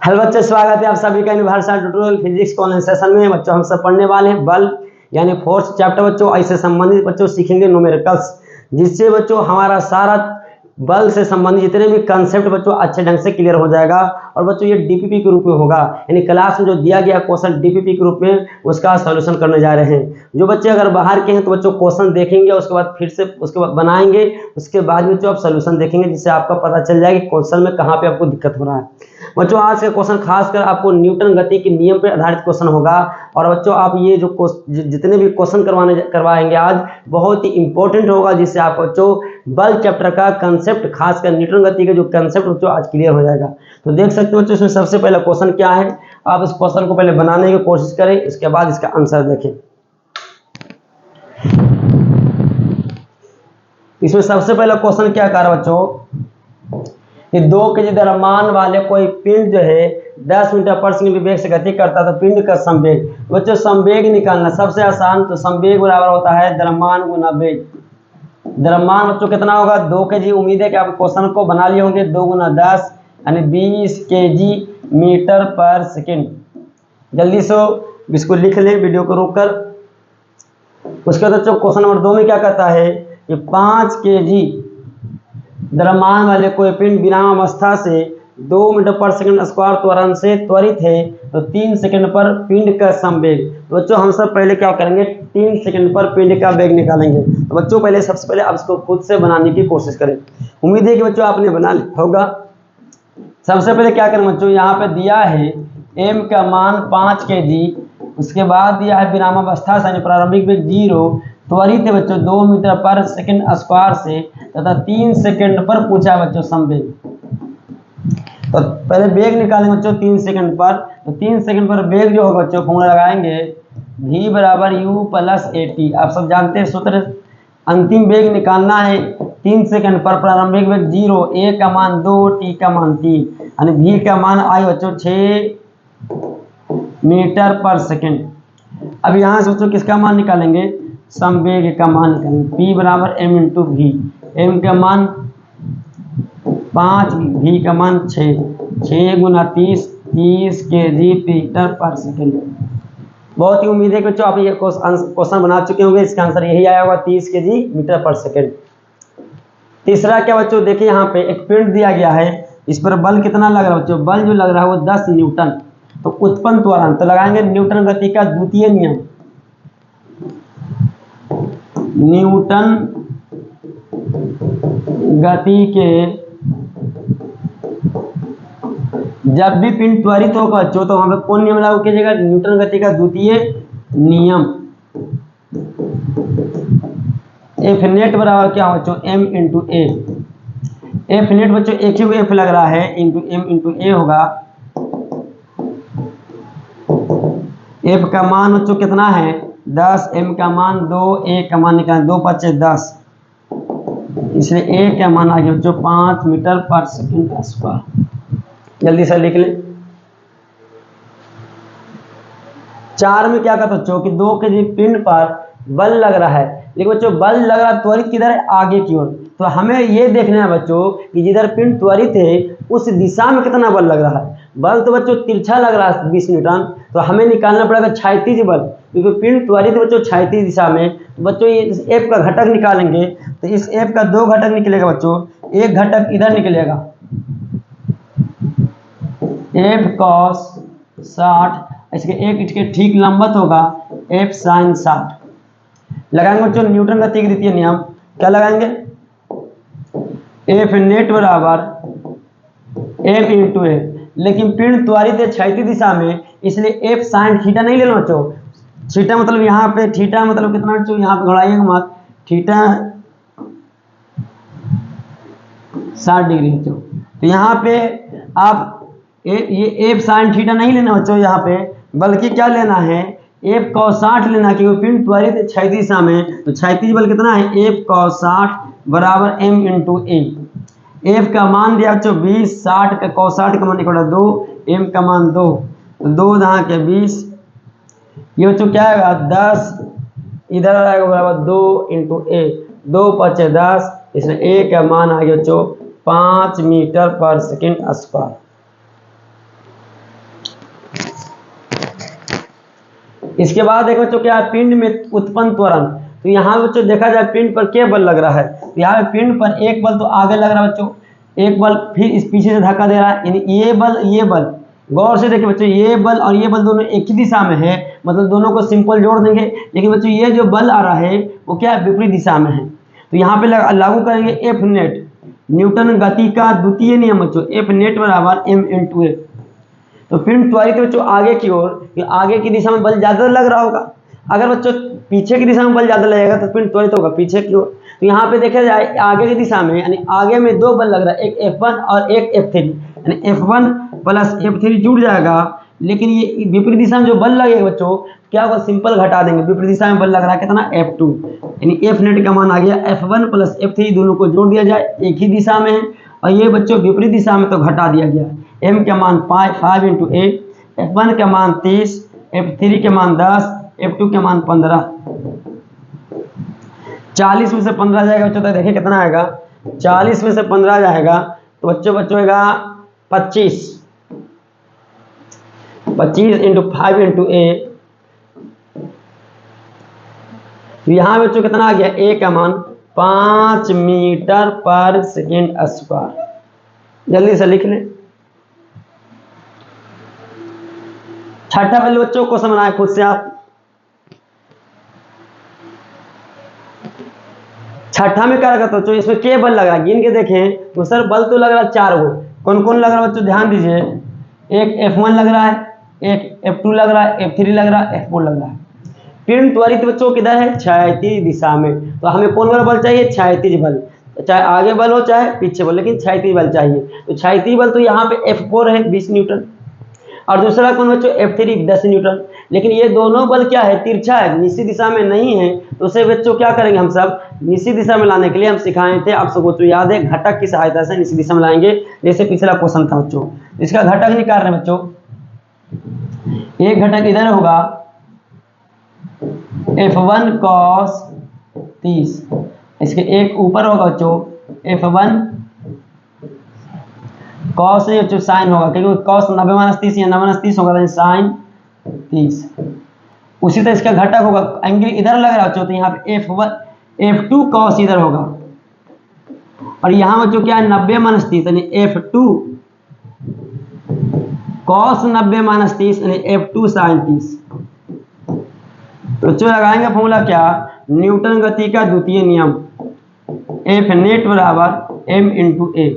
Hello बच्चों, स्वागत है आप सभी का यूनिवर्सल ट्यूटोरियल फिजिक्स के ऑनलाइन सेशन में। बच्चों हम सब पढ़ने वाले हैं बल यानी फोर्स चैप्टर। बच्चों इससे संबंधित बच्चों सीखेंगे न्यूमेरिकल्स, जिससे बच्चों हमारा सारा बल से संबंधित जितने भी कंसेप्ट बच्चों अच्छे ढंग से क्लियर हो जाएगा। और बच्चों ये डीपीपी के रूप में होगा, यानी क्लास में जो दिया गया क्वेश्चन डीपीपी के रूप में उसका सॉल्यूशन करने जा रहे हैं। जो बच्चे अगर बाहर के हैं तो बच्चों क्वेश्चन देखेंगे, उसके बाद फिर से उसके बाद बनाएंगे, उसके बाद बच्चों आप सॉल्यूशन देखेंगे, जिससे आपका पता चल जाएगा कि क्वेश्चन में कहाँ पे आपको दिक्कत हो रहा है। बच्चों आज का क्वेश्चन खासकर आपको न्यूटन गति के नियम पर आधारित क्वेश्चन होगा। और बच्चों आप ये जो जितने भी क्वेश्चन करवाएंगे आज बहुत ही इंपॉर्टेंट होगा, जिससे आप बच्चों बल चैप्टर का कंसेप्ट खासकर न्यूटन गति का जो कंसेप्ट बच्चों आज क्लियर हो जाएगा। तो देख सकते हो बच्चों इसमें सबसे पहला क्वेश्चन क्या है। आप इस क्वेश्चन को पहले बनाने की कोशिश करें, इसके बाद इसका आंसर देखें। इसमें सबसे पहला क्वेश्चन क्या कह रहा है बच्चों कि 2 केजी द्रव्यमान वाले कोई पिंड जो है 10 मीटर पर सेकंड वेग से गति करता है, तो पिंड का संवेग बच्चों संवेग निकालना सबसे आसान। तो संवेग बराबर होता है द्रव्यमान गुना वेग। द्रव्यमान बच्चों कितना होगा 2 केजी। उम्मीद है कि आप क्वेश्चन को बना लिए होंगे। 2 गुना 10 यानी 20 केजी मीटर पर सेकंड। जल्दी से इसको लिख लें वीडियो को रोककर। उसके बाद बच्चों क्वेश्चन नंबर 2 में क्या कहता है कि 5 केजी द्रव्यमान वाले कोई पिंड विराम अवस्था से 2 मीटर पर सेकंड स्क्वायर त्वरण से त्वरित है, तो 3 सेकंड पर पिंड का संवेग। तो बच्चों हम सब पहले क्या करेंगे 3 सेकंड पर पिंड का वेग निकालेंगे। तो बच्चों पहले सबसे पहले आप इसको खुद से बनाने की कोशिश करें। उम्मीद है कि बच्चों आपने बना लिया होगा। सबसे पहले क्या करें बच्चों, यहाँ पे दिया है m का मान 5 केजी, उसके बाद दिया है विरामावस्था से प्रारंभिक वेग 0, त्वरित है बच्चों 2 मीटर पर सेकंड स्क्वायर से, तथा 3 सेकंड पर पूछा है बच्चों संवेग। तो पहले वेग निकालेंगे बच्चों 3 सेकंड पर। तो 3 सेकंड पर वेग जो होगा बच्चों फॉर्मूला लगाएंगे v बराबर u प्लस at। आप सब जानते हैं सूत्र। अंतिम वेग निकालना है 3 सेकंड पर, प्रारंभिक वेग 0, a का मान 2, t का मान 3, यानी v का मान आए बच्चों 6 मीटर पर सेकंड। अब यहाँ से बच्चों किसका मान निकालेंगे संवेग का मान निकालेंगे। p बराबर m इंटू वी। m का मान 5, v का मान 6 गुना 30 केजी मीटर पर सेकंड। बहुत ही उम्मीद है कि बच्चों आप ये क्वेश्चन बना चुके होंगे। इसका आंसर यही आया होगा 30 केजी मीटर पर सेकंड। तीसरा क्या बच्चों देखिए, यहाँ पे एक पिंड दिया गया है, इस पर बल कितना लग रहा है बच्चों। बल जो लग रहा है वो 10 न्यूटन। तो उत्पन्न त्वरण तो लगाएंगे न्यूटन गति का द्वितीय नियम। न्यूटन गति के जब भी पिंड त्वरित होगा बच्चों तो वहां पे कौन नियम लागू कीजिएगा, न्यूटन गति का द्वितीय नियम। एफ नेट बराबर क्या हो बच्चों m इंटू ए। एफ नेट बच्चों एक ही एफ लग रहा है इंटू m इंटू ए होगा। एफ का मान बच्चों कितना है 10, m का मान 2, a का मान निकालें 2 5 10, इसलिए a का मान आ गया बच्चों 5 मीटर पर सेकंड स्क्वायर। जल्दी से लिख लें। 4 में क्या कहता बच्चों कि 2 केजी पिंड पर बल लग रहा है, लेकिन बच्चों बल लग रहा है त्वरित किधर है आगे की ओर। तो हमें ये देखना है बच्चों कि जिधर पिंड त्वरित है उस दिशा में कितना बल लग रहा है। बल तो बच्चों तिरछा लग रहा है 20 न्यूटन, तो हमें निकालना पड़ेगा क्षैतिज बल, क्योंकि पिंड त्वरित बच्चों क्षैतिज दिशा में। तो बच्चों ये इस एफ का घटक निकालेंगे, तो इस एफ का 2 घटक निकलेगा बच्चों। एक घटक इधर निकलेगा एफ कॉस 60, इसके ठीक लंबत होगा एफ साइन 60। लगाएंगे बच्चों न्यूटन गति के द्वितीय नियम। क्या लगाएंगे एफ नेट बराबर एफ इंटू ए। लेकिन पिंड त्वरित है क्षैतिज दिशा में, इसलिए एफ साइन थीटा नहीं लेना बच्चों। थीटा मतलब यहाँ पे थीटा मतलब कितना बच्चों, यहाँ पे घुड़ाइएगा मत, थीटा 60 डिग्री बच्चों। तो यहाँ पे आप ये एफ साइन थीटा नहीं लेना बच्चों यहाँ पे, बल्कि क्या लेना है एफ cos 60 लेना, क्योंकि पिंड त्वरित क्षैतिज दिशा में। तो क्षैतिज बल कितना है एफ cos 60 बराबर m इंटू ए। एफ का मान दिया बच्चों 20, 60 का cos 60 का मान निकला 2, m का मान 2, तो 2 यहाँ के 20। ये बच्चों क्या आएगा 10, इधर आएगा बराबर 2 इंटू ए। 2 5 10, इसलिए a का मान आ गया बच्चों 5 मीटर पर सेकंड स्क्वायर। इसके बाद देखो बच्चों क्या है, पिंड में उत्पन्न त्वरण। तो यहाँ बच्चों देखा जाए पिंड पर क्या बल लग रहा है, तो यहाँ पे पिंड पर एक बल तो आगे लग रहा है बच्चों, एक बल फिर इस पीछे से धक्का दे रहा है, यानी ये बल गौर से देखिए बच्चों, ये बल और ये बल दोनों एक ही दिशा में है, मतलब दोनों को सिंपल जोड़ देंगे। लेकिन बच्चों ये जो बल आ रहा है वो क्या है, विपरीत दिशा में है। तो यहाँ पे लागू करेंगे एफ नेट, न्यूटन गति का द्वितीय नियम बच्चों, एफ नेट बराबर एम इंटू ए। तो पिंड त्वरित बच्चों आगे की ओर, आगे की दिशा में बल ज़्यादा लग रहा होगा। अगर बच्चों पीछे की दिशा में बल ज़्यादा लगेगा तो पिंड त्वरित होगा पीछे की ओर। तो यहाँ पे देखा जाए आगे की दिशा में, यानी आगे में दो बल लग रहा है, एक F1 और एक F3, यानी F1 प्लस F3 जुड़ जाएगा। लेकिन ये विपरीत दिशा में जो बल लगेगा बच्चों, क्या होगा, सिंपल घटा देंगे। विपरीत दिशा में बल लग रहा है कितना, F2, यानी F नेट का मान आ गया F1 प्लस F3, दोनों को जोड़ दिया जाए, एक ही दिशा में है। और ये बच्चों विपरीत दिशा में तो घटा दिया गया। M का मान 5 इंटू 8, F1 का मान 30, F3 के मान 10, F2 के मान 15। 40 में से 15 जाएगा बच्चों, तो देखिए कितना आएगा, 40 में से 15 जाएगा तो बच्चों होगा 25 इंटू 5 इंटू ए। यहाँ बच्चों कितना आ गया, ए का मान 5 मीटर पर सेकेंड स्क्वायर। जल्दी से लिख लें। छठा पहले बच्चों को समझना खुद से आप। छठा में क्या लगा, तो इसमें के बल लग रहा है, गिन के देखें तो सर बल तो लग रहा है 4 गो। कौन कौन लग रहा है बच्चों, ध्यान दीजिए। एक F1 लग रहा है, एक F2 लग रहा है, F3 लग रहा है, F4 लग रहा है। पिंड त्वरित बच्चों किधर है, क्षैतिज दिशा में। तो हमें कौन वाला बल चाहिए, क्षैतिज बल। चाहे आगे बल हो चाहे पीछे बल, लेकिन क्षैतिज बल चाहिए। तो क्षैतिज बल तो यहाँ पे F4 है 20 न्यूटन, और दूसरा कौन बच्चों, F3 10 न्यूटन। लेकिन ये दोनों बल क्या है, तिरछा है, निश्चित दिशा में नहीं है। तो उसे बच्चों क्या करेंगे, हम सब निश्चित दिशा में लाने के लिए हम सिखाए थे, आप सबको बच्चों याद है, घटक की सहायता से निश्चित दिशा में लाएंगे। जैसे पिछला क्वेश्चन था बच्चों, इसका घटक निकाल रहे हैं बच्चों। एक घटक इधर होगा F1 cos 30, इसके एक ऊपर होगा बच्चों F1 cos नहीं बच्चों साइन होगा, क्योंकि cos 90-30 या 90-30 होगा, तो साइन 30। उसी तरह इसका घटक होगा, एंगल इधर लग रहा है बच्चों, तो यहाँ पे F2 cos इधर होगा, और यहाँ बच्चों क्या है 90-30, यानी F2 cos 90-30, यानी F2 sin 30। तो बच्चों लगाएंगे फॉर्मूला क्या, न्यूटन गति का द्वितीय नियम, F नेट बराबर m इंटू ए।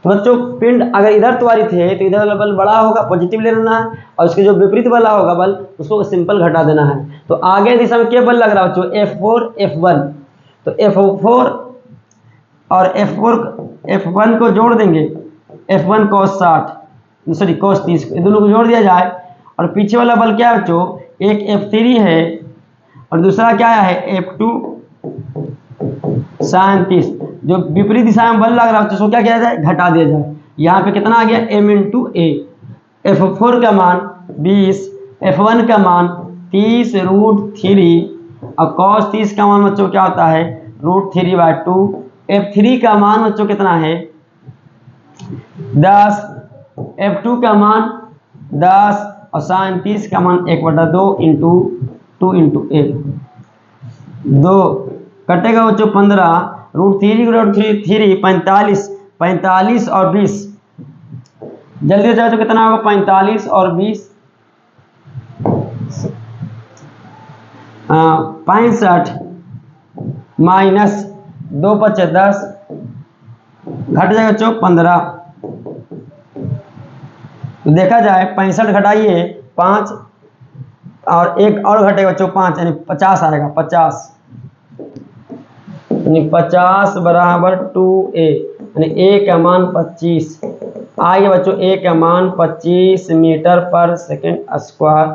तो बच्चों पिंड अगर इधर त्वरित है तो इधर वाला बल बड़ा होगा, पॉजिटिव ले लेना है, और उसके जो विपरीत वाला होगा बल उसको सिंपल घटा देना है। तो आगे दिशा में क्या बल लग रहा है बच्चों, F4 F1। तो F4 और F1 को जोड़ देंगे, F1 cos 60 सॉरी cos 30, दोनों को जोड़ दिया जाए। और पीछे वाला बल क्या है बच्चों, एक F3 है और दूसरा क्या है F2 sin 30। जो विपरीत दिशा में बल लग रहा है उसको क्या किया जाए, घटा दिया जाए। यहाँ पे कितना आ गया, m इंटू ए। F4 का मान 20, F1 का मान 30√3, और cos 30 का मान बच्चों क्या होता है, √3/2। F3 का मान बच्चों कितना है 10, F2 का मान 10, और sin 30 का मान 1/2 इंटू 2 इंटू ए। 2 कटेगा बच्चों 15, √3 45 और 20। जल्दी हो जाए तो कितना होगा, 45 और 20 65 माइनस 2 × 10, घट जाएगा बच्चों 15। तो देखा जाए 65 घटाइए 5, और एक और घटेगा बच्चों 5, यानी 50 आएगा, 50 यानी 50 बराबर 2a, यानी a का मान 25 आइए बच्चों, a का मान 25 मीटर पर सेकेंड स्क्वायर।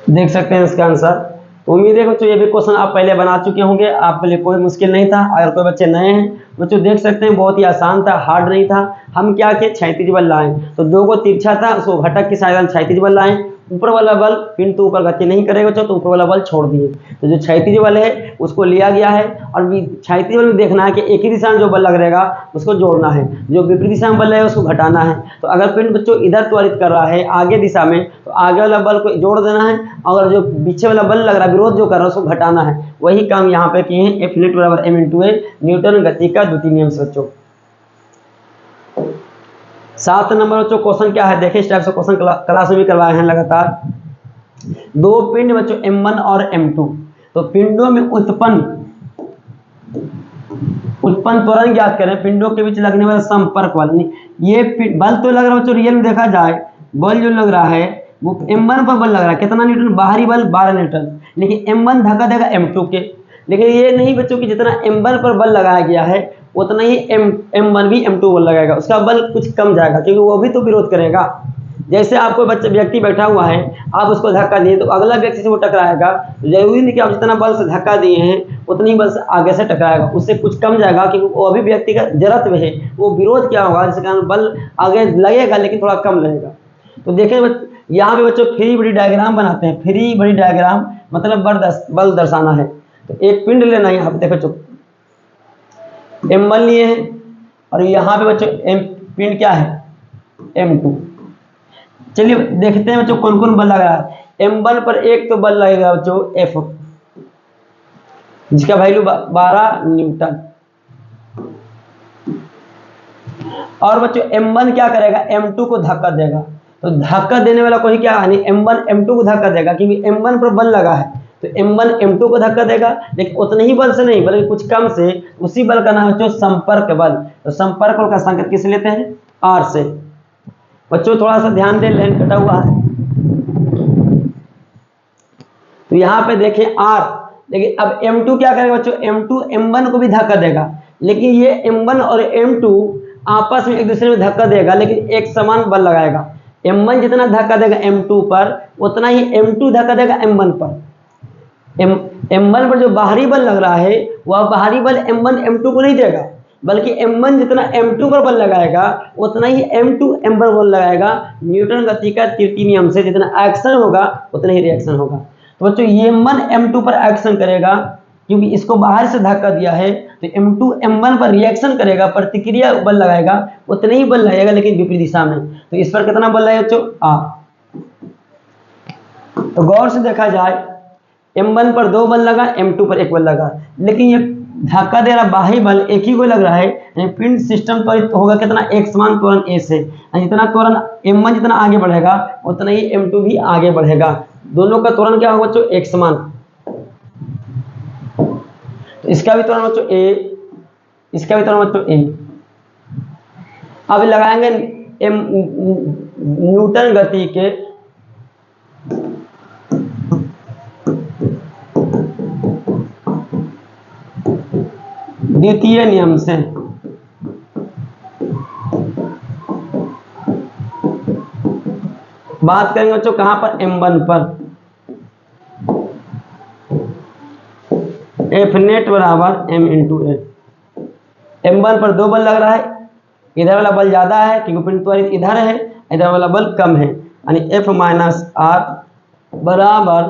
देख सकते हैं इसका आंसर। उम्मीद है बच्चों ये भी क्वेश्चन आप पहले बना चुके होंगे, आपके लिए कोई मुश्किल नहीं था। अगर कोई बच्चे नए हैं बच्चों देख सकते हैं बहुत ही आसान था, हार्ड नहीं था। हम क्या किए, क्षैतिज बल लाएं, तो 2 को तिरछा था उसको घटक की सहायता से क्षैतिज बल लाएं, ऊपर वाला बल पिंड तो ऊपर गति नहीं करेगा बच्चों, तो ऊपर वाला बल छोड़ दिए। तो जो क्षैतिज बल है उसको लिया गया है, और क्षैतिज बल में देखना है कि एक ही दिशा में जो बल लग रहेगा उसको जोड़ना है, जो विपरीत दिशा में बल रहेगा उसको घटाना है। तो अगर पिंड बच्चों इधर त्वरित कर रहा है आगे दिशा में, तो आगे वाला बल को जोड़ देना है, और जो पीछे वाला बल लग रहा है विरोध जो कर रहा है उसको घटाना है। वही काम यहाँ पे किए हैं। F नेट बराबर m इंटू ए, न्यूटन गति का द्वितीय नियम से बच्चों। 7 नंबर बच्चों क्वेश्चन क्या है, देखिए इस टाइप से क्वेश्चन क्लास में भी करवाए हैं लगातार। दो पिंड बच्चों m1 और m2, तो पिंडों में उत्पन्न त्वरण ज्ञात करें। पिंडों के बीच लगने वाला संपर्क बल, ये बल तो लग रहा है बच्चों, रियल में देखा जाए बल जो लग रहा है वो m1 पर बल लग रहा है, कितना न्यूटन, बाहरी बल 12 न्यूटन, लेकिन m1 धक्का देगा m2 के। लेकिन ये नहीं बच्चों कि जितना m1 पर बल लगाया गया है उतना ही m1 भी m2 बल लगाएगा, उसका बल कुछ कम जाएगा क्योंकि वो भी तो विरोध करेगा। जैसे आपको व्यक्ति बैठा हुआ है, आप उसको धक्का दिए तो अगला व्यक्ति से वो टकराएगा, जरूरी नहीं कि आप जितना बल से धक्का दिए हैं उतनी बल से आगे से टकराएगा, उससे कुछ कम जाएगा क्योंकि वो अभी व्यक्ति का जड़त्व है, वो विरोध क्या होगा जिसके कारण बल आगे लगेगा लेकिन थोड़ा कम लगेगा। तो देखें यहाँ पे बच्चों फ्री बॉडी डायग्राम बनाते हैं। फ्री बॉडी डायग्राम मतलब बल दर्शाना है। तो एक पिंड लेना है, यहाँ पे देखो बच्चों m1 लिए हैं, और यहाँ पे बच्चों पिंड क्या है m2। चलिए देखते हैं बच्चों कौन कौन बल लग रहा है। m1 पर एक तो बल लगेगा बच्चों F, जिसका वैल्यू 12 न्यूटन, और बच्चों m1 क्या करेगा, m2 को धक्का देगा। तो धक्का देने वाला कोई क्या है, m1 m2 को धक्का देगा क्योंकि m1 पर बल लगा है, तो m1 m2 को धक्का देगा, लेकिन उतने ही बल से नहीं बल्कि कुछ कम से। उसी बल का नाम है संपर्क बल। तो संपर्क बल का संकेत किस लेते हैं, R से। बच्चों थोड़ा सा ध्यान दें, लाइन कटा हुआ है। तो यहाँ पे देखें R, लेकिन अब m2 क्या करेगा बच्चों, m2 m1 को भी धक्का देगा, लेकिन ये m1 और m2 आपस में एक दूसरे में धक्का देगा लेकिन एक समान बल लगाएगा। m1 जितना धक्का देगा m2 पर उतना ही m2 धक्का देगा m1 पर। m1 पर जो बाहरी बल लग रहा है वह बाहरी बल m1 m2 को नहीं देगा, बल्कि m1 जितना m2 पर बल लगाएगा उतना ही m2 m1 पर बल लगाएगा। न्यूटन गति का तृतीय नियम से जितना एक्शन होगा उतना ही रिएक्शन होगा। तो बच्चों ये m1 m2 पर एक्शन करेगा क्योंकि इसको बाहर से धक्का दिया है, तो m2 m1 पर रिएक्शन करेगा, प्रतिक्रिया बल लगाएगा, उतने ही बल लगेगा लेकिन विपरीत दिशा में। तो इस पर कितना बल लगेगा बच्चों, R। तो गौर से देखा जाए m1 पर 2 बल लगा, m2 पर 1 बल लगा, लेकिन ये धक्का दे रहा बाह्य बल एक ही को लग रहा है। पिंड सिस्टम त्वरित होगा कितना, एक समान त्वरण A से। जितना त्वरण m1 जितना आगे बढ़ेगा उतना ही m2 भी आगे बढ़ेगा। दोनों का त्वरण क्या होगा बच्चों, एक समान। तो इसका भी त्वरण बच्चों A, इसका भी त्वरण बच्चों A। अब लगाएंगे न्यूटन गति के द्वितीय नियम से। बात करेंगे बच्चों कहां पर, m1 पर। F नेट बराबर m इंटू ए। m1 पर 2 बल लग रहा है, इधर वाला बल ज्यादा है क्योंकि पिंड त्वरित इधर है, इधर वाला बल कम है, यानी F माइनस R बराबर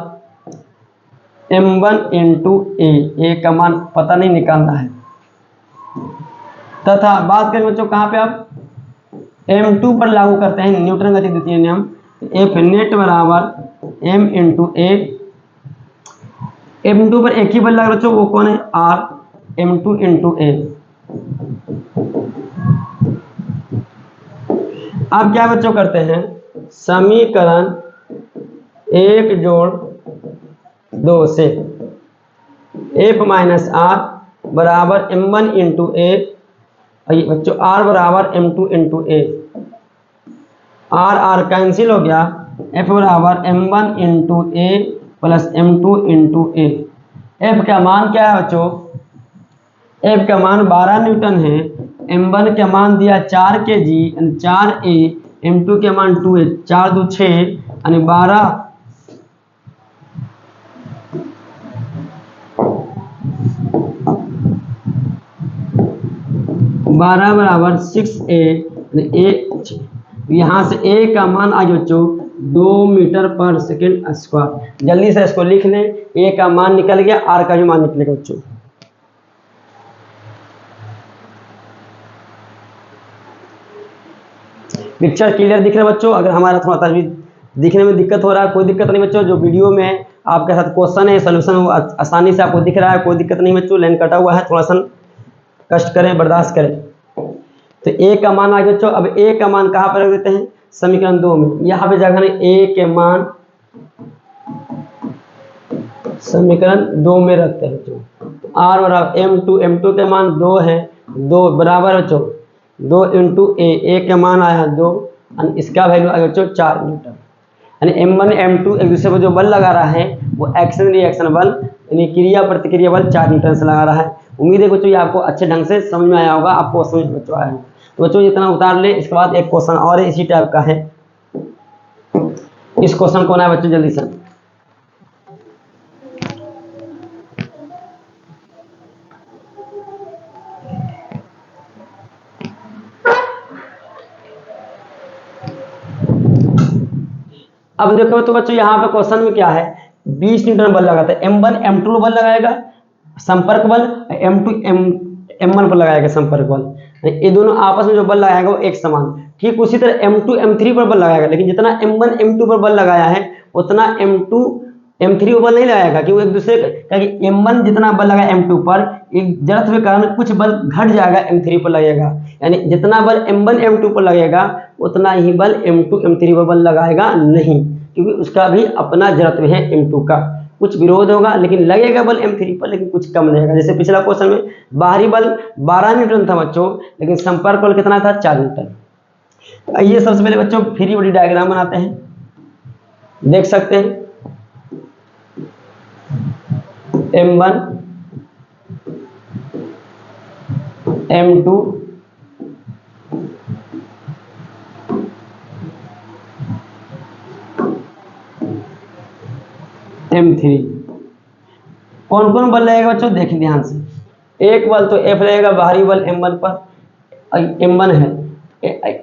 m1 इंटू ए का मान पता नहीं निकालना है। तथा बात करें बच्चों कहां पे, आप m2 पर लागू करते हैं न्यूटन गति द्वितीय नियम। F नेट बराबर m इंटू ए। m2 पर एक ही बल लग रहा बच्चों, वो कौन है, R, m2 इंटू ए। अब क्या बच्चों करते हैं, समीकरण 1 जोड़ 2 से F माइनस R बराबर m1 इंटू ए, बच्चों R बराबर m2 इंटू ए। R कैंसिल हो गया, F बराबर m1 इंटू ए प्लस m2 इंटू ए। F का मान क्या है बच्चों, F का मान 12 न्यूटन है, m1 का मान दिया 4 kg यानी 4a, m2 के मान 2a, 4 2 6 यानी 12 बराबर 6a। यहाँ से a का मान आज बच्चों 2 मीटर/सेकंड स्क्वायर। जल्दी से इसको लिख लें, ए का मान निकल गया, आर का भी मान निकलेगा बच्चों। पिक्चर क्लियर दिख रहा है बच्चों? अगर हमारा थोड़ा सा दिखने में दिक्कत हो रहा है, कोई दिक्कत नहीं बच्चों, जो वीडियो में आपके साथ क्वेश्चन है, सोल्यूशन वो आसानी से आपको दिख रहा है, कोई दिक्कत नहीं बच्चों। लाइन कटा हुआ है, थोड़ा सा कष्ट करें, बर्दाश्त करें। तो ए का मान आ गया बच्चों। अब ए का मान कहाँ पर रख देते हैं? समीकरण 2 में। यहाँ पे जगह ए के मान समीकरण 2 में रखते हैं बच्चों। आर बराबर m2 के मान 2 है, 2 बराबर बच्चों 2 इंटू ए के मान आया 2, इसका वैल्यू आया बच्चों 4 न्यूटन। यानी m1 m2 एक दूसरे को जो बल लगा रहा है वो एक्शन रिएक्शन बल यानी क्रिया प्रतिक्रिया बल 4 न्यूटन से लगा रहा है। उम्मीद है बच्चों ये आपको अच्छे ढंग से समझ में आया होगा, आपको समझ बच्चों आया होगा। तो बच्चों इतना उतार ले। इसके बाद एक क्वेश्चन और है, इसी टाइप का है। इस क्वेश्चन को ना बच्चों जल्दी से अब देखो तो बच्चों यहाँ पे क्वेश्चन में क्या है, 20 न्यूटन बल लगाता है। m1 m2 बल लगाएगा संपर्क बल, m2 m1 पर लगाएगा संपर्क बल। ये दोनों आपस में जो बल लगाएगा वो एक समान। ठीक उसी तरह m2 m3 पर बल लगाएगा, लेकिन जितना m1 m2 पर बल लगाया है उतना m2 m3 पर बल नहीं लगाएगा, कि वो एक दूसरे का m1 जितना बल लगाया m2 पर, एक जड़त्व के कारण कुछ बल घट जाएगा m3 पर लगेगा। यानी जितना बल m1 m2 पर लगेगा उतना ही बल m2 m3 पर बल लगाएगा नहीं, क्योंकि उसका भी अपना जड़त्व है m2 का। कुछ विरोध होगा लेकिन लगेगा बल m3 पर, लेकिन कुछ कम रहेगा। जैसे पिछला क्वेश्चन में बाहरी बल 12 न्यूटन था बच्चों, लेकिन संपर्क बल कितना था? 4 न्यूटन। आइए सबसे पहले बच्चों फ्री बॉडी डायग्राम बनाते हैं, देख सकते हैं m1 m2 m3 कौन कौन बल लगेगा बच्चों? देखिए ध्यान से। एक बल तो F रहेगा, बाहरी बल m1 पर, m1 है,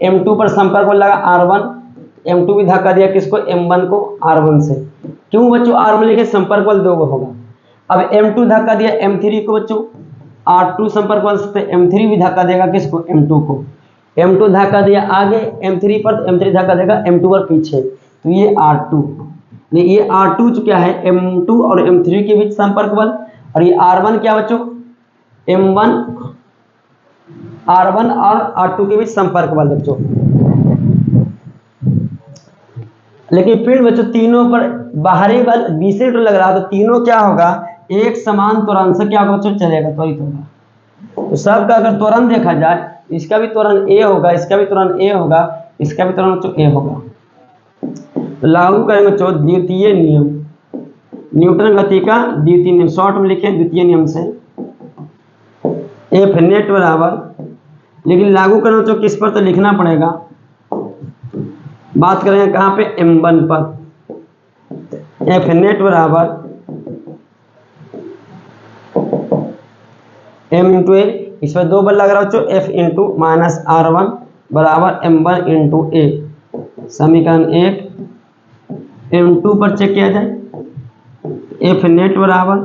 m2 पर संपर्क बल लगा R1, m2 भी धक्का दिया किसको? m1 को R1 से। क्यों बच्चों R1 लिखे? संपर्क बल 2 होगा। अब m2 धक्का दिया m3 को बच्चों, R2 संपर्क बल से m3 भी धक्का देगा किसको? m2 को। m2 धक्का दिया आगे m3 पर, तो m3 धक्का देगा m2 पर पीछे, तो ये R2। ये R2 जो क्या है? m2 और m3 के बीच संपर्क बल। और ये R1 क्या बच्चों? m1 R1 और R2 के बीच संपर्क बल बच्चों। लेकिन फिर बच्चों तीनों पर बाहरी बल 20 न्यूटन लग रहा है, तो तीनों क्या होगा? एक समान त्वरण से क्या होगा बच्चों? चलेगा, त्वरित होगा। तो सबका अगर त्वरण देखा जाए, इसका भी त्वरण a होगा, इसका भी त्वरण a होगा, इसका भी त्वरण बच्चों a होगा। तो लागू करेंगे बच्चों द्वितीय नियम, न्यूटन गति का द्वितीय नियम, शॉर्ट में लिखे द्वितीय नियम से F नेट बराबर, लेकिन लागू करना बच्चों किस पर? तो लिखना पड़ेगा। बात करेंगे कहाँ पे? m1 पर। F नेट बराबर m इंटू ए, इस पर 2 बल लग रहा है बच्चों, F इंटू माइनस R1 बराबर m1 इंटू ए। समीकरण 1 m2 पर चेक किया जाए, F नेट बराबर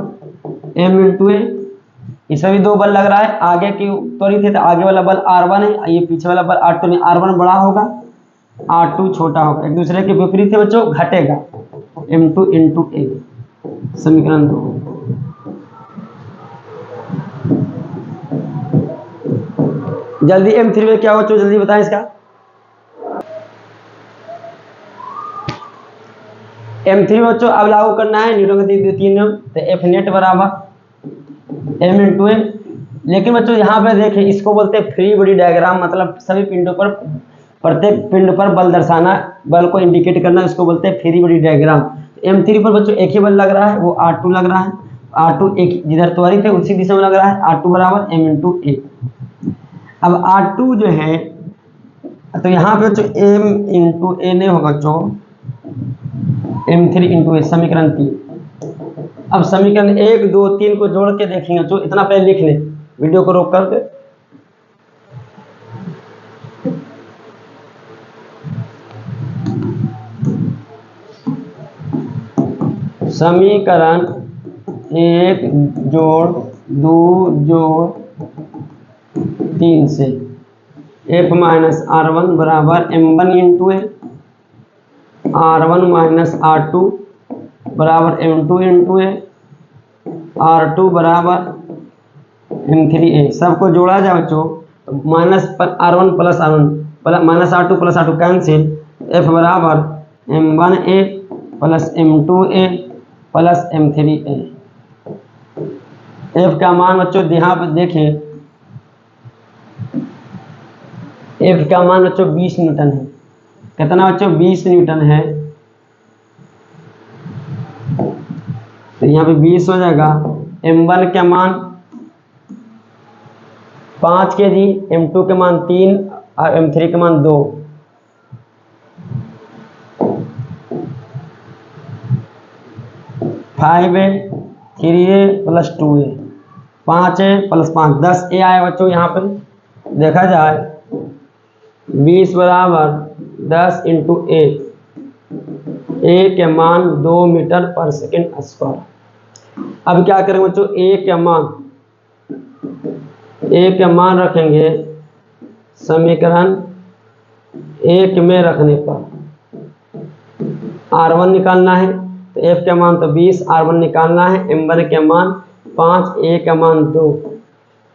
m इंटू ए, इसमें भी 2 बल लग रहा है, आगे की त्वरित है तो आगे वाला बल R1 है, ये पीछे वाला बल R2 में। R1 बड़ा होगा, R2 छोटा होगा, एक दूसरे के विपरीत है बच्चों, घटेगा। m2 इंटू ए, समीकरण 2। जल्दी m3 में क्या हो बच्चों? जल्दी बताएं इसका। m3 में बच्चों अब लागू करना है न्यूटन गति द्वितीय नियम, तो F नेट बराबर m इंटू ए। लेकिन बच्चों यहाँ पे देखिए, इसको बोलते हैं फ्री बॉडी डायग्राम, मतलब सभी पिंडों पर, प्रत्येक पिंड पर बल दर्शाना, बल को इंडिकेट करना, इसको बोलते हैं फ्री बॉडी डायग्राम। m3 पर बच्चों एक ही बल लग रहा है, वो R2 लग रहा है। R2 एक जिधर त्वरित है उसी दिशा में लग रहा है, R2 बराबर m इंटू ए। अब R2 जो है, तो यहाँ पे बच्चों m इंटू ए नहीं होगा बच्चों, m3 इंटू ए, समीकरण 3। अब समीकरण 1 2 3 को जोड़ के देखेंगे बच्चों, इतना पहले लिख ले वीडियो को रोक करके। समीकरण 1 जोड़ 2 जोड़ 3 से f माइनस R1 बराबर M1 इंटू ए, R1 माइनस R2 बराबर M2 इंटू ए, R2 बराबर M3A। सबको जोड़ा जाए बच्चों तो minus R1 plus R1 minus R2 plus R2 cancel, f बराबर M1A plus M2A plus M3A। f का मान बच्चों यहाँ पर देखें, f का मान बच्चों 20 न्यूटन है। कितना बच्चों? 20 न्यूटन है। तो यहाँ पे 20 हो जाएगा। M1 का मान 5 kg, M2 के मान 3 और M3 के मान 2। फाइव ए 3A plus 2A, 5A plus 5 10A आया बच्चों। यहाँ पर देखा जाए 20 बराबर 10 इंटू ए के मान 2 मीटर पर सेकेंड स्क्वायर। अब क्या करेंगे बच्चों? ए के मान रखेंगे समीकरण 1 में रखने पर R1 निकालना है तो f का मान तो 20, R1 निकालना है, M1 के मान 5, A का मान 2,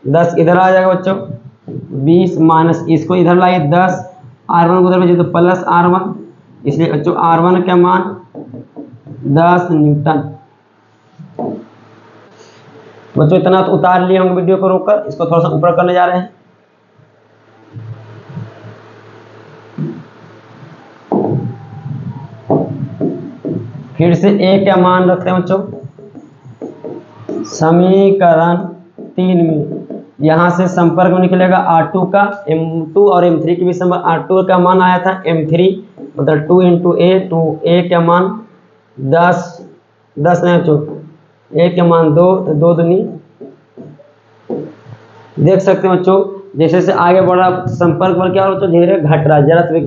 10 इधर आ जाएगा बच्चों। 20 माइनस इसको इधर लाइए 10, R1 को उधर भेजिए तो प्लस R1, इसलिए बच्चों R1 का मान 10 न्यूटन। बच्चों इतना तो उतार लिए होंगे वीडियो को रोककर, इसको थोड़ा सा ऊपर करने जा रहे हैं। फिर से ए का मान रखते हैं बच्चों समीकरण 3 में। यहाँ से संपर्क में निकलेगा R2 का, M2 और M3 के बीच में R2 का मान आया था M3 मतलब 2 इंटू ए, 2A का मान 10 नहीं बच्चों, A का मान 2 तो 2 दूनी। देख सकते हैं बच्चों जैसे जैसे आगे बढ़ा संपर्क बल क्या बच्चों धीरे घट रहा है जड़त्व।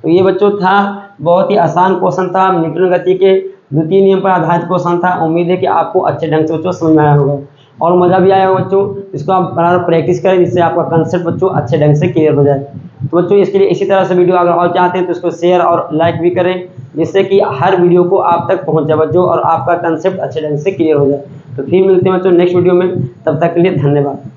तो ये बच्चों था बहुत ही आसान क्वेश्चन था, न्यूटन गति के द्वितीय नियम पर आधारित क्वेश्चन था। उम्मीद है कि आपको अच्छे ढंग से बच्चों समझ में आया होगा और मज़ा भी आया होगा बच्चों। इसको आप बराबर प्रैक्टिस करें जिससे आपका कंसेप्ट बच्चों अच्छे ढंग से क्लियर हो जाए। तो बच्चों इसके लिए इसी तरह से वीडियो अगर और चाहते हैं तो इसको शेयर और लाइक भी करें जिससे कि हर वीडियो को आप तक पहुँच जाए बच्चों और आपका कंसेप्ट अच्छे ढंग से क्लियर हो जाए। तो फिर मिलते हैं बच्चों नेक्स्ट वीडियो में, तब तक के लिए धन्यवाद।